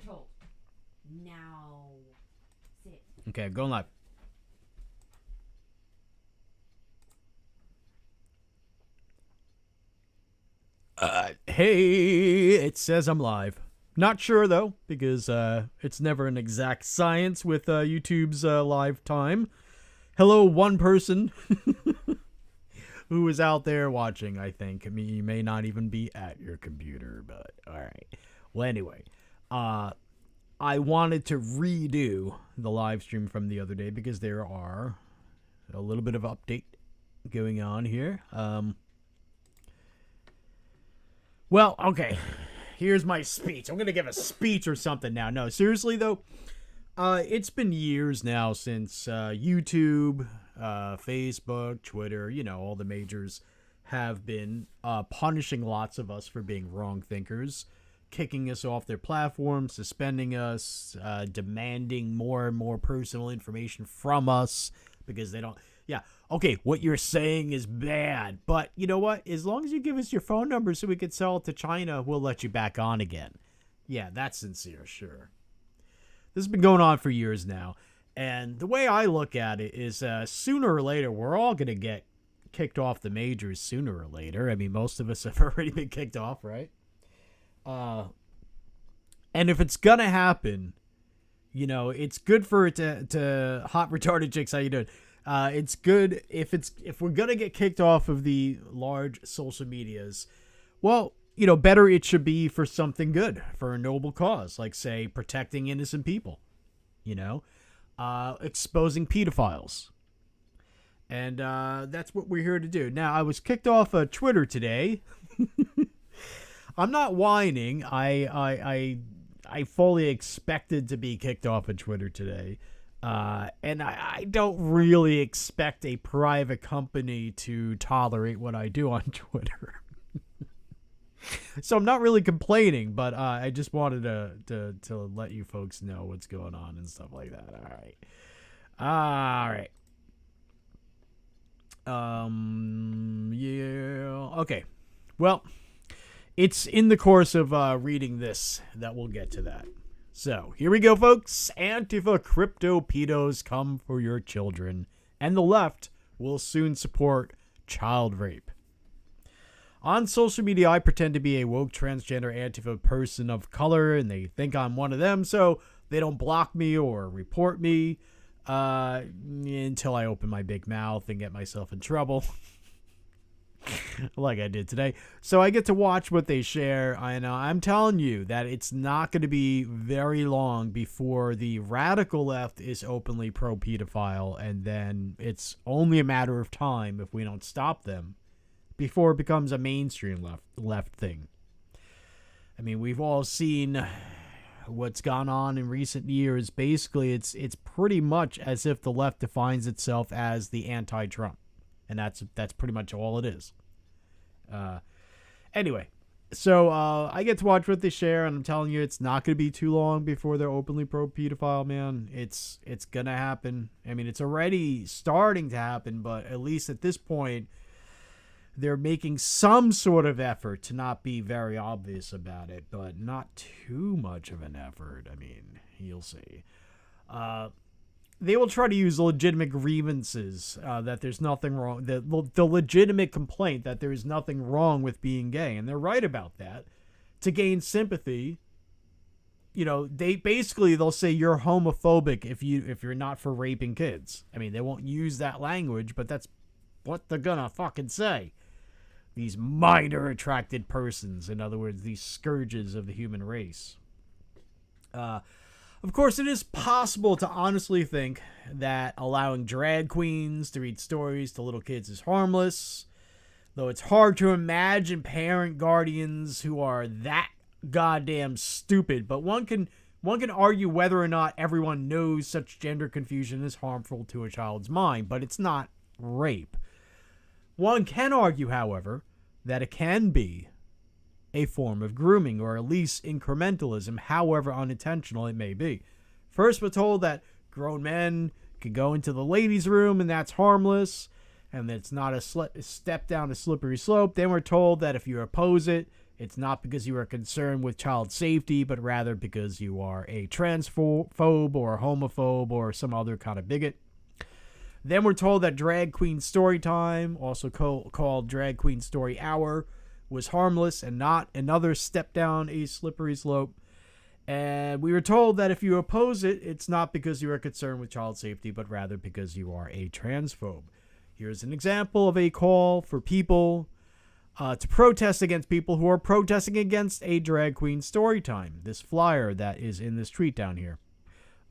told. Now, sit. Okay, going live. Hey, it says I'm live. Not sure though, because it's never an exact science with YouTube's live time. Hello, one person who is out there watching, I think. I mean, you may not even be at your computer, but all right. Well, anyway, I wanted to redo the live stream from the other day because there are a little bit of update going on here. Well, okay. Here's my speech. I'm going to give a speech or something now. No, seriously, though. It's been years now since YouTube, Facebook, Twitter, all the majors have been punishing lots of us for being wrong thinkers, kicking us off their platform, suspending us, demanding more and more personal information from us because they don't... Yeah, okay, what you're saying is bad, but you know what? As long as you give us your phone number so we can sell it to China, we'll let you back on again. Yeah, that's sincere, sure. This has been going on for years now, and the way I look at it is sooner or later, we're all going to get kicked off the majors sooner or later. I mean, most of us have already been kicked off, right? And if it's going to happen, it's good for it to hot retarded chicks, how you doing? It's good if we're gonna get kicked off of the large social medias. Well, better it should be for something good, for a noble cause, like say protecting innocent people. Exposing pedophiles, and that's what we're here to do. Now, I was kicked off of Twitter today. I'm not whining. I fully expected to be kicked off of Twitter today. And I don't really expect a private company to tolerate what I do on Twitter. So I'm not really complaining, but I just wanted to let you folks know what's going on and stuff like that. All right. Yeah. Okay. Well, it's in the course of reading this that we'll get to that. So, here we go, folks. Antifa crypto pedos come for your children, and the left will soon support child rape. On social media, I pretend to be a woke transgender Antifa person of color, and they think I'm one of them, so they don't block me or report me until I open my big mouth and get myself in trouble. Like I did today. So I get to watch what they share. I'm telling you that it's not going to be very long before the radical left is openly pro-pedophile, and then it's only a matter of time if we don't stop them before it becomes a mainstream left thing. I mean, we've all seen what's gone on in recent years. Basically, it's pretty much as if the left defines itself as the anti-Trump. And that's pretty much all it is. Anyway, so I get to watch what they share, and I'm telling you, it's not going to be too long before they're openly pro-pedophile, man. It's going to happen. I mean, it's already starting to happen, but at least at this point, they're making some sort of effort to not be very obvious about it, but not too much of an effort. I mean, you'll see. They will try to use legitimate grievances, that there's nothing wrong, the legitimate complaint that there is nothing wrong with being gay, and they're right about that, to gain sympathy. They'll say you're homophobic if you're not for raping kids. I mean, they won't use that language, but that's what they're gonna fucking say. These minor attracted persons, in other words, these scourges of the human race. Of course, it is possible to honestly think that allowing drag queens to read stories to little kids is harmless, though it's hard to imagine parent guardians who are that goddamn stupid. But one can argue whether or not everyone knows such gender confusion is harmful to a child's mind, but it's not rape. One can argue, however, that it can be a form of grooming, or at least incrementalism, however unintentional it may be. First, we're told that grown men can go into the ladies' room and that's harmless, and that it's not a step down a slippery slope. Then we're told that if you oppose it, it's not because you are concerned with child safety, but rather because you are a transphobe or homophobe or some other kind of bigot. Then we're told that Drag Queen Story Time, also called Drag Queen Story Hour, was harmless and not another step down a slippery slope. And we were told that if you oppose it, it's not because you are concerned with child safety, but rather because you are a transphobe. Here's an example of a call for people to protest against people who are protesting against a Drag Queen Story Time. This flyer that is in this tweet down here.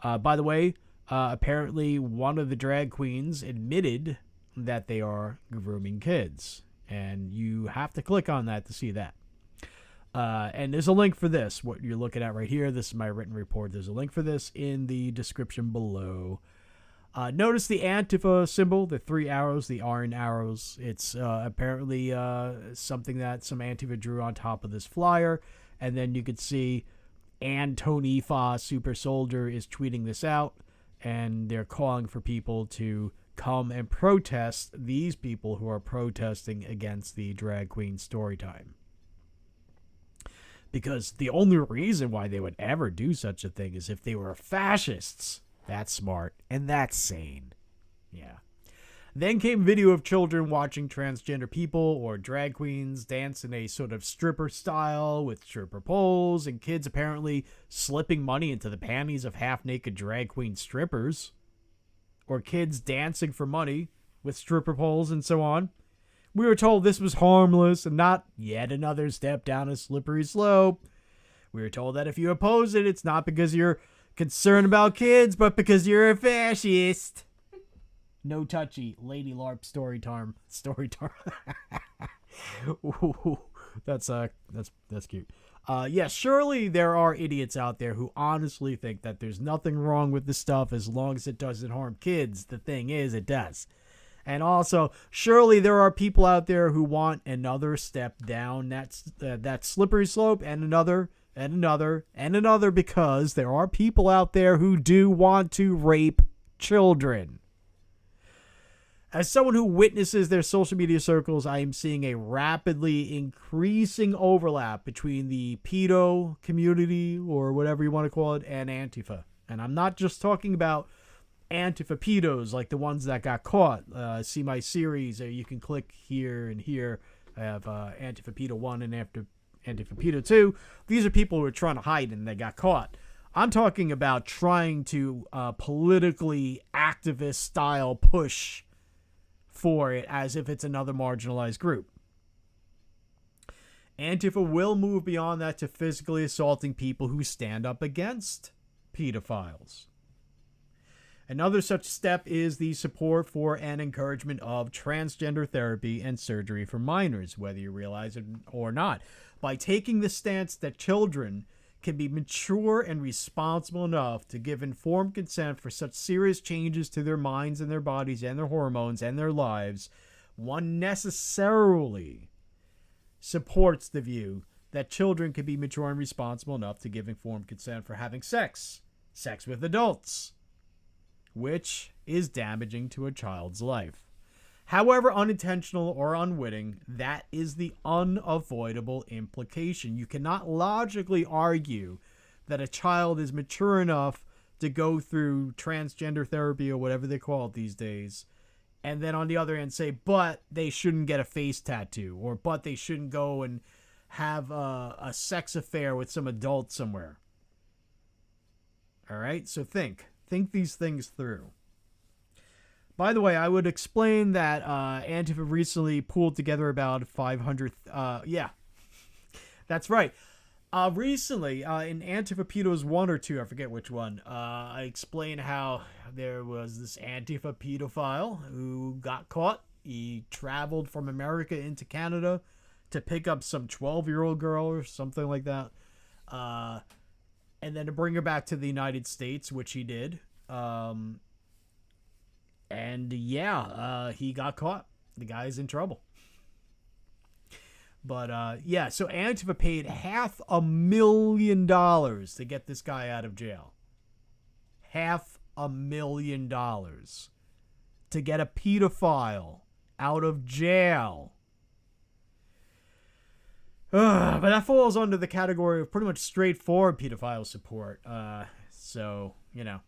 By the way, apparently one of the drag queens admitted that they are grooming kids. And you have to click on that to see that. And there's a link for this, what you're looking at right here. This is my written report. There's a link for this in the description below. Notice the Antifa symbol, the 3 arrows, the iron arrows. It's apparently something that some Antifa drew on top of this flyer. And then you could see Antifa Super Soldier is tweeting this out. And they're calling for people to come and protest these people who are protesting against the Drag Queen Storytime. Because the only reason why they would ever do such a thing is if they were fascists. That's smart. And that's sane. Yeah. Then came video of children watching transgender people or drag queens dance in a sort of stripper style with stripper poles, and kids apparently slipping money into the panties of half-naked drag queen strippers. Or kids dancing for money with stripper poles and so on. We were told this was harmless and not yet another step down a slippery slope. We were told that if you oppose it, it's not because you're concerned about kids, but because you're a fascist. No touchy, Lady LARP story time. Ooh, that's cute. Yes, surely there are idiots out there who honestly think that there's nothing wrong with this stuff as long as it doesn't harm kids. The thing is, it does. And also, surely there are people out there who want another step down that slippery slope and another and another and another, because there are people out there who do want to rape children. As someone who witnesses their social media circles, I am seeing a rapidly increasing overlap between the pedo community, or whatever you want to call it, and Antifa. And I'm not just talking about Antifa pedos like the ones that got caught. See my series, you can click here and here. I have Antifa Pedo 1 and Antifa Pedo 2. These are people who are trying to hide and they got caught. I'm talking about trying to politically activist style push for it as if it's another marginalized group. Antifa will move beyond that to physically assaulting people who stand up against pedophiles. Another such step is the support for and encouragement of transgender therapy and surgery for minors, whether you realize it or not, by taking the stance that children can be mature and responsible enough to give informed consent for such serious changes to their minds and their bodies and their hormones and their lives. One necessarily supports the view that children can be mature and responsible enough to give informed consent for having sex with adults, which is damaging to a child's life. However unintentional or unwitting, that is the unavoidable implication. You cannot logically argue that a child is mature enough to go through transgender therapy or whatever they call it these days, and then on the other hand say, but they shouldn't get a face tattoo, or but they shouldn't go and have a sex affair with some adult somewhere. All right, so think these things through. By the way, I would explain that Antifa recently pulled together about 500... yeah, that's right. Recently, in Antifa Pedos 1 or 2, I forget which one, I explained how there was this Antifa pedophile who got caught. He traveled from America into Canada to pick up some 12-year-old girl or something like that, and then to bring her back to the United States, which he did. And yeah, he got caught. The guy's in trouble. But yeah, so Antifa paid $500,000 to get this guy out of jail. $500,000 to get a pedophile out of jail. But that falls under the category of pretty much straightforward pedophile support. So, you know.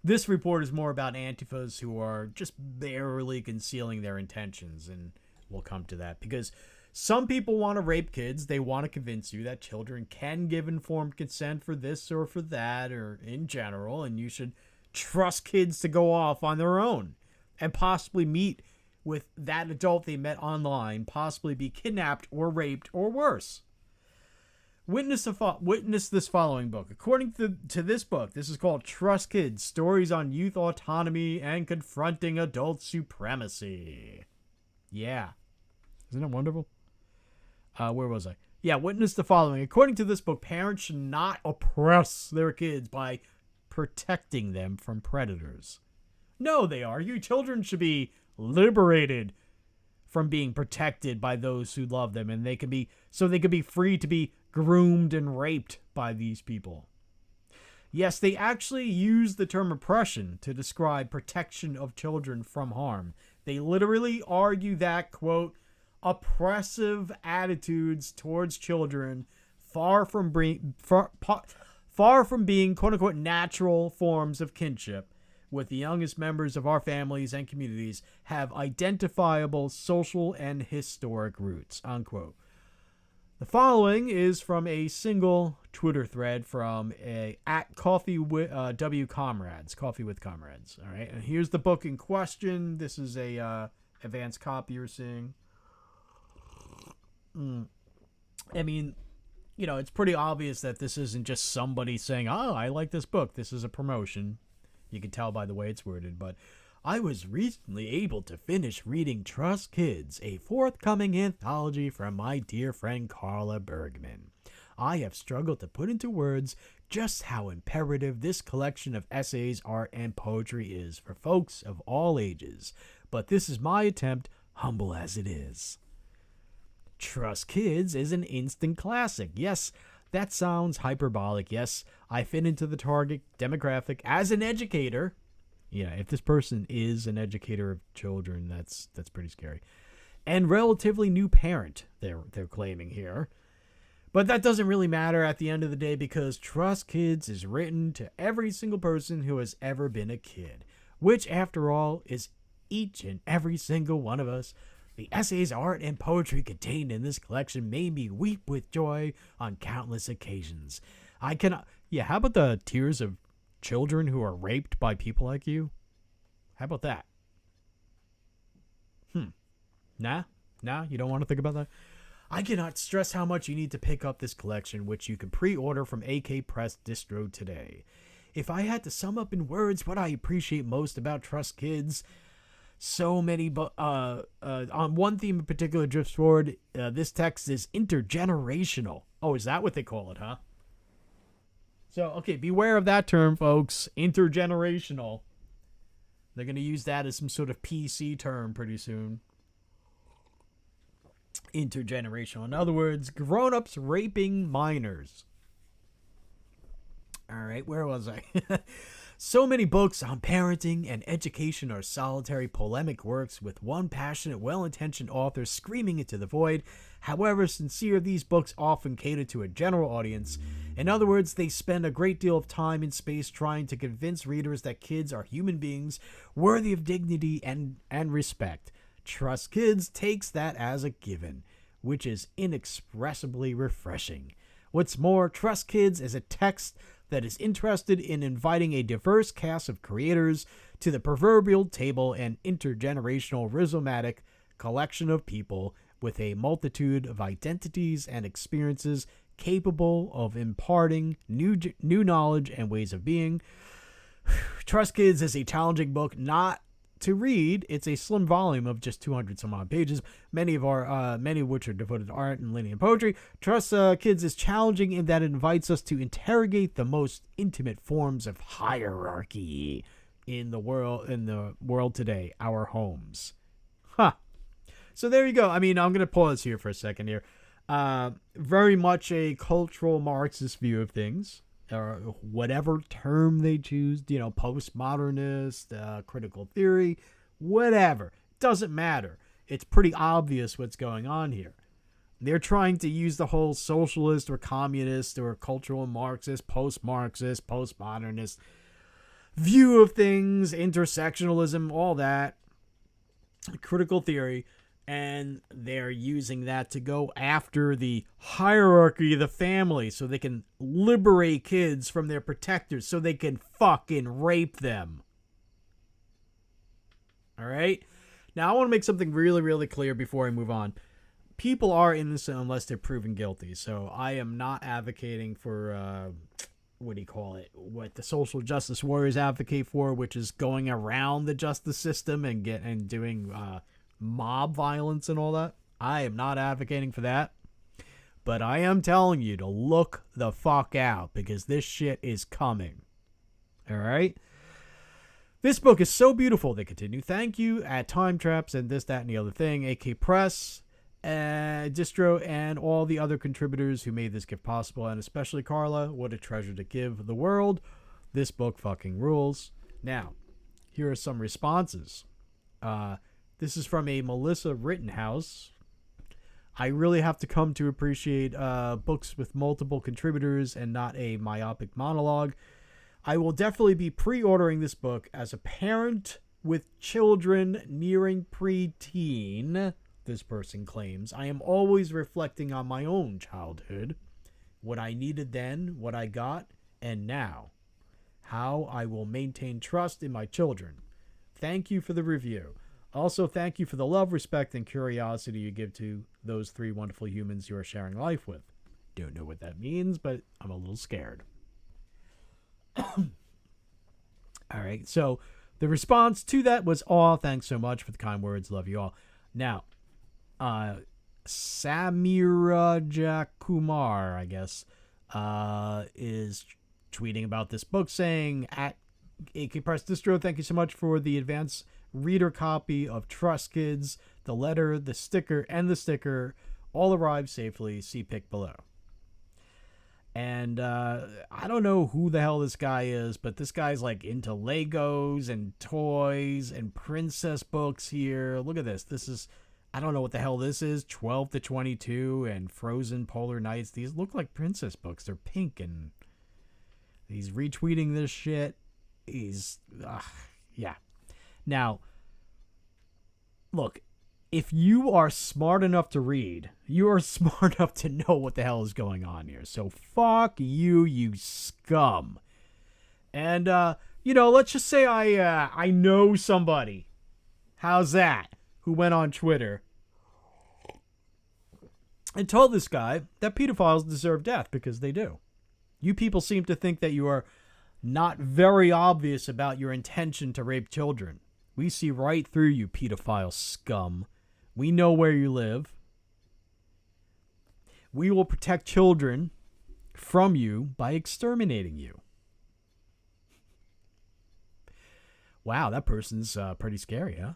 This report is more about Antifas who are just barely concealing their intentions, and we'll come to that. Because some people want to rape kids. They want to convince you that children can give informed consent for this or for that, or in general, and you should trust kids to go off on their own and possibly meet with that adult they met online, possibly be kidnapped or raped or worse. Witness this following book. According to this book, this is called Trust Kids, Stories on Youth Autonomy and Confronting Adult Supremacy. Yeah. Isn't it wonderful? Where was I? Yeah, witness the following. According to this book, parents should not oppress their kids by protecting them from predators. No, they are. You children should be liberated from being protected by those who love them, and they could be free to be groomed and raped by these people. Yes, they actually use the term oppression to describe protection of children from harm. They literally argue that, quote, oppressive attitudes towards children far from being, quote unquote, natural forms of kinship with the youngest members of our families and communities have identifiable social and historic roots, unquote. The following is from a single Twitter thread from at Coffee with Comrades. All right, and here's the book in question. This is a advanced copy you're seeing. I mean, you know, it's pretty obvious that this isn't just somebody saying, "Oh, I like this book." This is a promotion. You can tell by the way it's worded, but I was recently able to finish reading Trust Kids, a forthcoming anthology from my dear friend Carla Bergman. I have struggled to put into words just how imperative this collection of essays, art, and poetry is for folks of all ages, but this is my attempt, humble as it is. Trust Kids is an instant classic. Yes, that sounds hyperbolic. Yes, I fit into the target demographic as an educator. Yeah, if this person is an educator of children, that's pretty scary. And relatively new parent, they're claiming here. But that doesn't really matter at the end of the day because Trust Kids is written to every single person who has ever been a kid, which after all is each and every single one of us. The essays, art, and poetry contained in this collection made me weep with joy on countless occasions. How about the tears of children who are raped by people like you? How about that? Nah, you don't want to think about that? I cannot stress how much you need to pick up this collection, which you can pre-order from AK Press Distro today. If I had to sum up in words what I appreciate most about Trust Kids, so many, on one theme in particular drifts forward, this text is intergenerational. Oh, is that what they call it, huh? So, okay, beware of that term, folks. Intergenerational. They're going to use that as some sort of PC term pretty soon. Intergenerational. In other words, grown-ups raping minors. All right, where was I? So many books on parenting and education are solitary polemic works with one passionate, well-intentioned author screaming into the void. However sincere, these books often cater to a general audience. In other words, they spend a great deal of time and space trying to convince readers that kids are human beings worthy of dignity and respect. Trust Kids takes that as a given, which is inexpressibly refreshing. What's more, Trust Kids is a text that is interested in inviting a diverse cast of creators to the proverbial table, an intergenerational rhizomatic collection of people with a multitude of identities and experiences capable of imparting new knowledge and ways of being. Trust Kids is a challenging book not to read. It's a slim volume of just 200 some odd pages, many of which are devoted to art and linear poetry. Trust Kids is challenging in that it invites us to interrogate the most intimate forms of hierarchy in the world today, our homes. So there you go. I mean, I'm going to pause here for a second here. Very much a cultural Marxist view of things. Or whatever term they choose, postmodernist, critical theory, whatever. Doesn't matter. It's pretty obvious what's going on here. They're trying to use the whole socialist or communist or cultural Marxist, post-Marxist, postmodernist view of things, intersectionalism, all that, critical theory, and they're using that to go after the hierarchy of the family so they can liberate kids from their protectors so they can fucking rape them. All right? Now, I want to make something really, really clear before I move on. People are innocent unless they're proven guilty. So I am not advocating for, what do you call it? What the social justice warriors advocate for, which is going around the justice system and doing mob violence and all that. I am not advocating for that. But I am telling you to look the fuck out because this shit is coming. All right? This book is so beautiful. They continue. Thank you at Time Traps and this, that, and the other thing. AK Press, Distro, and all the other contributors who made this gift possible. And especially Carla. What a treasure to give the world. This book fucking rules. Now, here are some responses. This is from a Melissa Rittenhouse. I really have to come to appreciate books with multiple contributors and not a myopic monologue. I will definitely be pre-ordering this book as a parent with children nearing preteen, this person claims. I am always reflecting on my own childhood, what I needed then, what I got, and now. How I will maintain trust in my children. Thank you for the review. Also, thank you for the love, respect, and curiosity you give to those three wonderful humans you are sharing life with. Don't know what that means, but I'm a little scared. All right, so the response to that was, "Aw, thanks so much for the kind words. Love you all." Now, Samira Jakumar, I guess, is tweeting about this book saying, at AK Press Distro, thank you so much for the advance reader copy of Trust Kids. The letter, the sticker, and the sticker all arrived safely. See pic below. And I don't know who the hell this guy is, but this guy's like into Legos and toys and princess books here. Look at this. This is, I don't know what the hell this is. 12 to 22 and Frozen Polar Nights. These look like princess books. They're pink, and he's retweeting this shit. Yeah. Now, look, if you are smart enough to read, you are smart enough to know what the hell is going on here. So fuck you, you scum. And, let's just say I know somebody. How's that? Who went on Twitter and told this guy that pedophiles deserve death, because they do. You people seem to think that you are not very obvious about your intention to rape children. We see right through you, pedophile scum. We know where you live. We will protect children from you by exterminating you. Wow, that person's pretty scary, huh?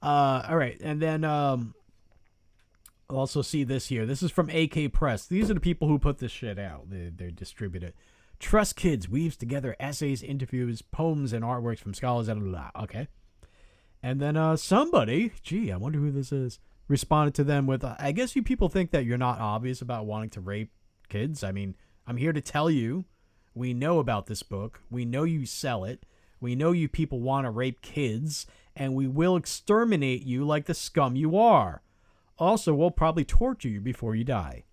All right, and then also see this here. This is from AK Press. These are the people who put this shit out. They distribute it. Trust Kids weaves together essays, interviews, poems, and artworks from scholars. Blah, blah, blah. Okay. And then somebody, I wonder who this is, responded to them with, I guess you people think that you're not obvious about wanting to rape kids. I mean, I'm here to tell you, we know about this book. We know you sell it. We know you people want to rape kids, and we will exterminate you like the scum you are. Also, we'll probably torture you before you die.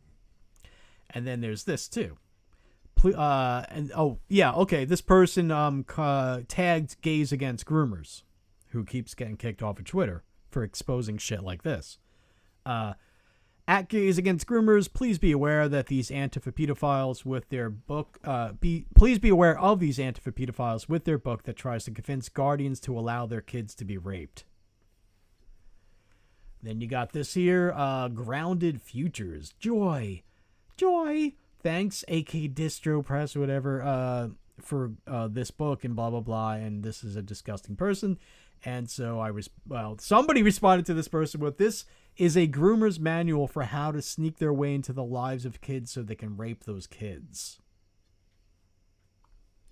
And then there's this too. This person tagged Gays Against Groomers, who keeps getting kicked off of Twitter for exposing shit like this. At Gays Against Groomers, please be aware that these Antifa pedophiles with their book, please be aware of these Antifa pedophiles with their book that tries to convince guardians to allow their kids to be raped. Then you got this here, Grounded Futures. Joy. Thanks, AK Distro Press, whatever, for this book and blah, blah, blah. And this is a disgusting person. And so somebody responded to this person with, this is a groomer's manual for how to sneak their way into the lives of kids so they can rape those kids.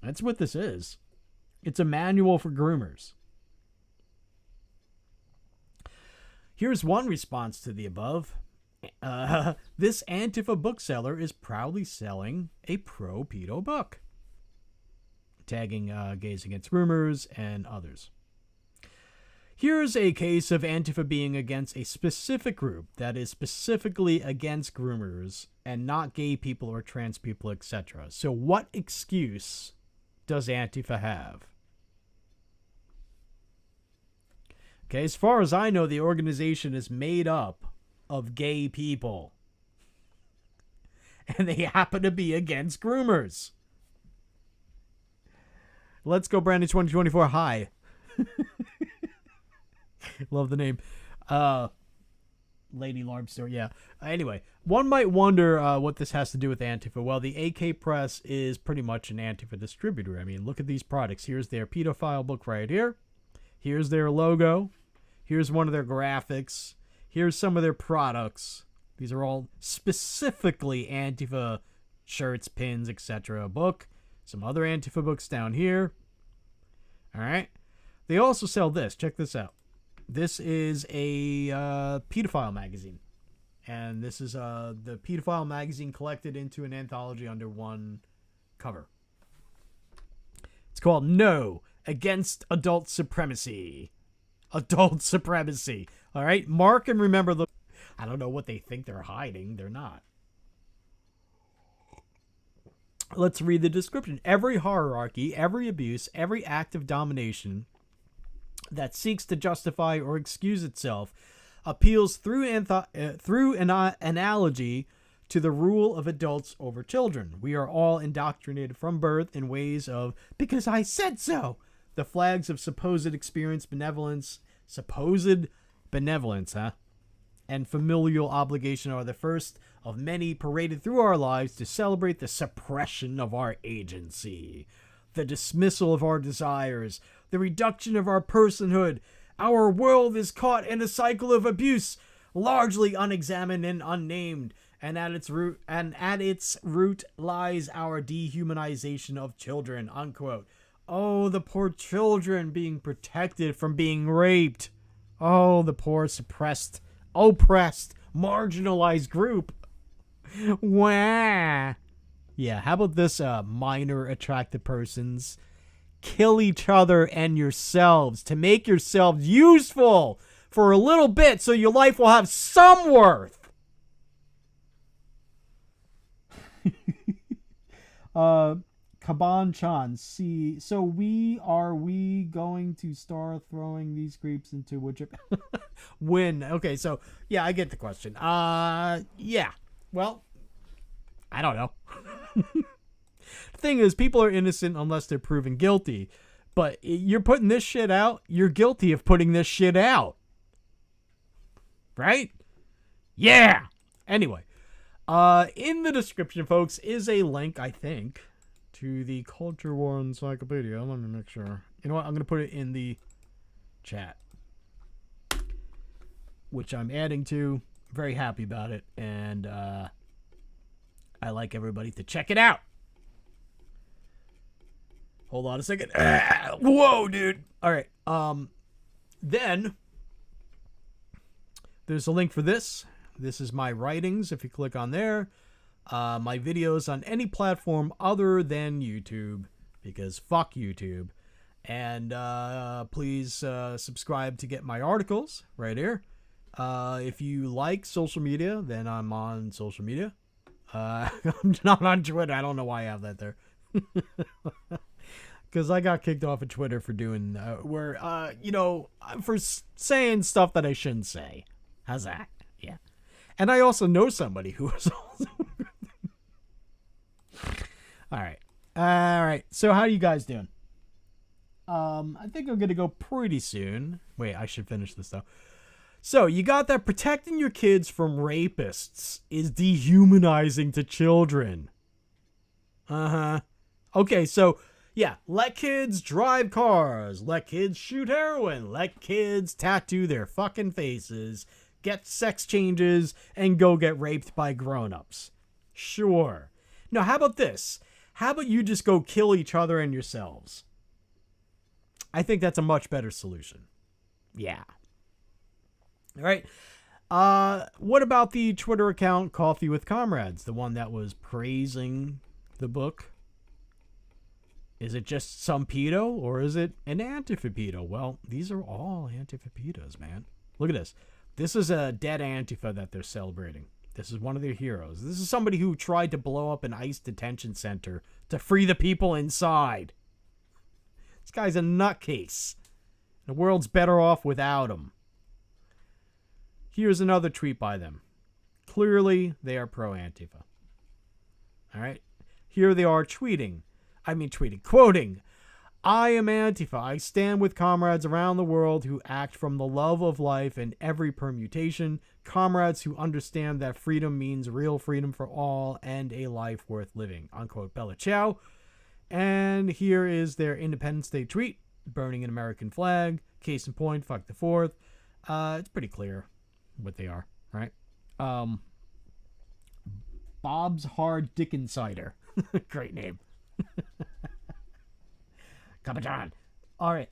That's what this is. It's a manual for groomers. Here's one response to the above. This Antifa bookseller is proudly selling a pro-pedo book, tagging Gays Against Rumors and others. Here's a case of Antifa being against a specific group that is specifically against groomers and not gay people or trans people, etc. So what excuse does Antifa have? Okay, as far as I know, the organization is made up of gay people. And they happen to be against groomers. Let's go, Brandon 2024. Hi. Love the name. Lady Larbster, yeah. Anyway, one might wonder what this has to do with Antifa. Well, the AK Press is pretty much an Antifa distributor. I mean, look at these products. Here's their pedophile book right here. Here's their logo. Here's one of their graphics. Here's some of their products. These are all specifically Antifa shirts, pins, etc. book. Some other Antifa books down here. All right. They also sell this. Check this out. This is a pedophile magazine. And this is the pedophile magazine collected into an anthology under one cover. It's called No Against Adult Supremacy. Adult Supremacy. All right? Mark and remember the... I don't know what they think they're hiding. They're not. Let's read the description. Every hierarchy, every abuse, every act of domination that seeks to justify or excuse itself appeals through an analogy to the rule of adults over children. We are all indoctrinated from birth in ways of, because I said so. The flags of supposed benevolence, and familial obligation are the first of many paraded through our lives to celebrate the suppression of our agency, the dismissal of our desires, the reduction of our personhood. Our world is caught in a cycle of abuse, largely unexamined and unnamed, and at its root lies our dehumanization of children, unquote. Oh, the poor children being protected from being raped. Oh, the poor suppressed, oppressed, marginalized group. Wah. Yeah, how about this, minor attracted persons? Kill each other and yourselves to make yourselves useful for a little bit so your life will have some worth. Kaban-chan, see, so we going to start throwing these creeps into which when? Okay, so yeah, I get the question. Yeah. Well, I don't know. The thing is, people are innocent unless they're proven guilty. But you're putting this shit out, you're guilty of putting this shit out. Right? Yeah. Anyway, in the description, folks, is a link, I think, to the Culture War Encyclopedia. Let me make sure. You know what? I'm going to put it in the chat, which I'm adding to. Very happy about it. And I like everybody to check it out. Hold on a second. Whoa, dude. All right. Then there's a link for this. This is my writings. If you click on there, my videos on any platform other than YouTube, because fuck YouTube. And please subscribe to get my articles right here. If you like social media, then I'm on social media. I'm not on Twitter. I don't know why I have that there. Because I got kicked off of Twitter for doing, for saying stuff that I shouldn't say. How's that? Yeah. And I also know somebody who was also... All right. So how are you guys doing? I think I'm going to go pretty soon. Wait, I should finish this though. So you got that protecting your kids from rapists is dehumanizing to children. Okay, so yeah, let kids drive cars, let kids shoot heroin, let kids tattoo their fucking faces, get sex changes, and go get raped by grown-ups. Sure. Now, how about this? How about you just go kill each other and yourselves? I think that's a much better solution. Yeah. All right. What about the Twitter account Coffee with Comrades, the one that was praising the book? Is it just some pedo, or is it an Antifa pedo? Well, these are all Antifa pedos, man. Look at this. This is a dead Antifa that they're celebrating. This is one of their heroes. This is somebody who tried to blow up an ICE detention center to free the people inside. This guy's a nutcase. The world's better off without him. Here's another tweet by them. Clearly, they are pro-Antifa. All right? Here they are quoting, I am Antifa. I stand with comrades around the world who act from the love of life in every permutation, comrades who understand that freedom means real freedom for all and a life worth living. Unquote. Bella Ciao. And here is their Independence Day tweet, burning an American flag. Case in point, fuck the 4th. It's pretty clear what they are, right? Bob's Hard Dickens Cider. Great name. Capitan. All right.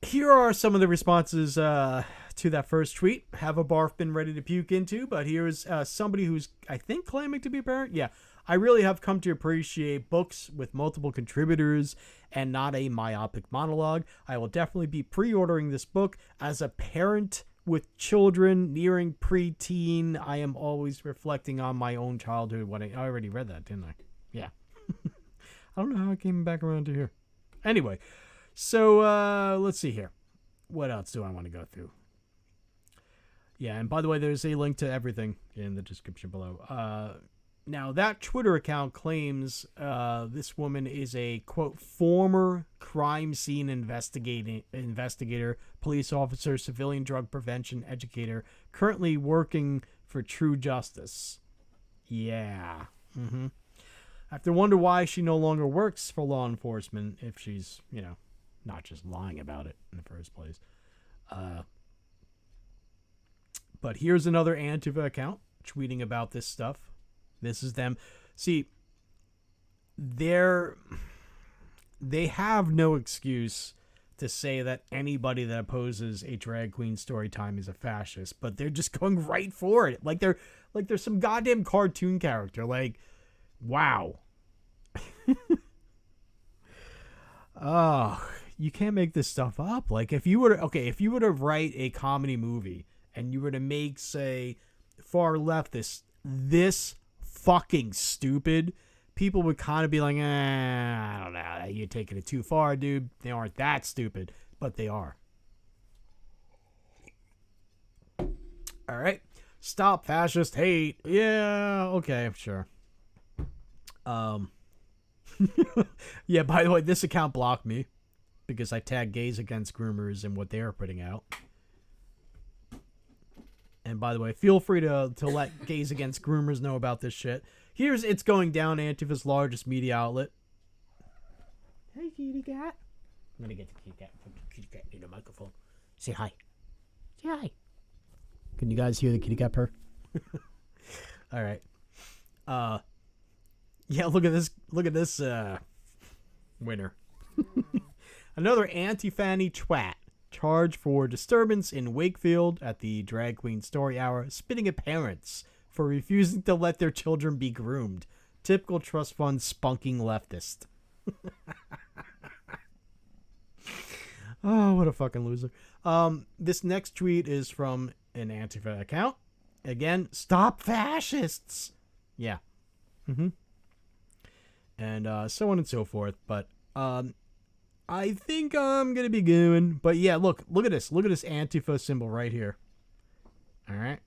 Here are some of the responses to that first tweet. Have a barf been ready to puke into? But here's somebody who's, I think, claiming to be a parent. Yeah. I really have come to appreciate books with multiple contributors and not a myopic monologue. I will definitely be pre-ordering this book. As a parent with children nearing preteen, I am always reflecting on my own childhood. I already read that, didn't I? Yeah. I don't know how I came back around to here. Anyway, so let's see here. What else do I want to go through? Yeah, and by the way, there's a link to everything in the description below. Now, that Twitter account claims this woman is a, quote, former crime scene investigator, police officer, civilian drug prevention educator, currently working for True Justice. Yeah. Mm-hmm. I have to wonder why she no longer works for law enforcement if she's, not just lying about it in the first place. But here's another Antifa account tweeting about this stuff. This is them. See, they have no excuse to say that anybody that opposes a drag queen story time is a fascist, but they're just going right for it. Like they're some goddamn cartoon character. Like, wow. Oh, you can't make this stuff up. Like if you were to write a comedy movie and you were to make, say, far leftist this fucking stupid, people would kind of be like, I don't know, you're taking it too far, dude. They aren't that stupid, but they are. All right. Stop fascist hate. Yeah, okay, sure. Yeah, by the way, this account blocked me because I tagged Gays Against Groomers and what they are putting out. And by the way, feel free to let Gays Against Groomers know about this shit. Here's It's Going Down, Antifa's largest media outlet. Hey, kitty cat. I'm going to get the kitty cat. Put the kitty cat in the microphone. Say hi. Say hi. Can you guys hear the kitty cat purr? All right. Yeah, look at this. Look at this winner. Another anti-fanny twat charged for disturbance in Wakefield at the drag queen story hour, spitting at parents for refusing to let their children be groomed. Typical trust fund spunking leftist. Oh, what a fucking loser. This next tweet is from an Antifa account. Again, stop fascists. Yeah. Mm-hmm. And so on and so forth. But I think I'm going to be going. But yeah, look at this. Look at this Antifa symbol right here. All right.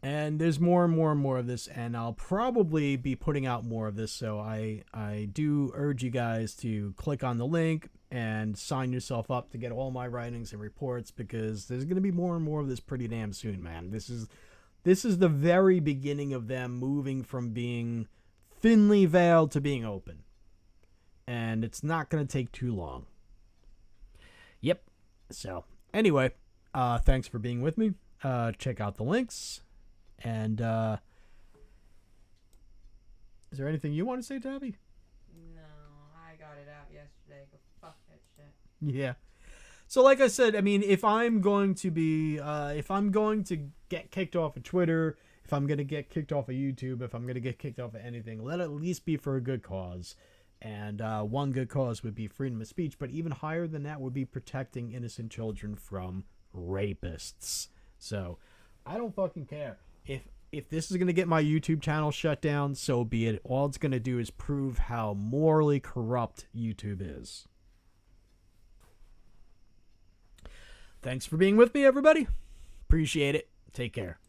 And there's more and more and more of this, and I'll probably be putting out more of this. So I do urge you guys to click on the link and sign yourself up to get all my writings and reports, because there's going to be more and more of this pretty damn soon, man. This is the very beginning of them moving from being thinly veiled to being open. And it's not going to take too long. Yep. So anyway, thanks for being with me. Check out the links. And is there anything you want to say, Tabby? No, I got it out yesterday. Go fuck that shit. Yeah. So like I said, I mean, if I'm going to get kicked off of Twitter, if I'm going to get kicked off of YouTube, if I'm going to get kicked off of anything, let it at least be for a good cause. And one good cause would be freedom of speech, but even higher than that would be protecting innocent children from rapists. So I don't fucking care. If this is going to get my YouTube channel shut down, so be it. All it's going to do is prove how morally corrupt YouTube is. Thanks for being with me, everybody. Appreciate it. Take care.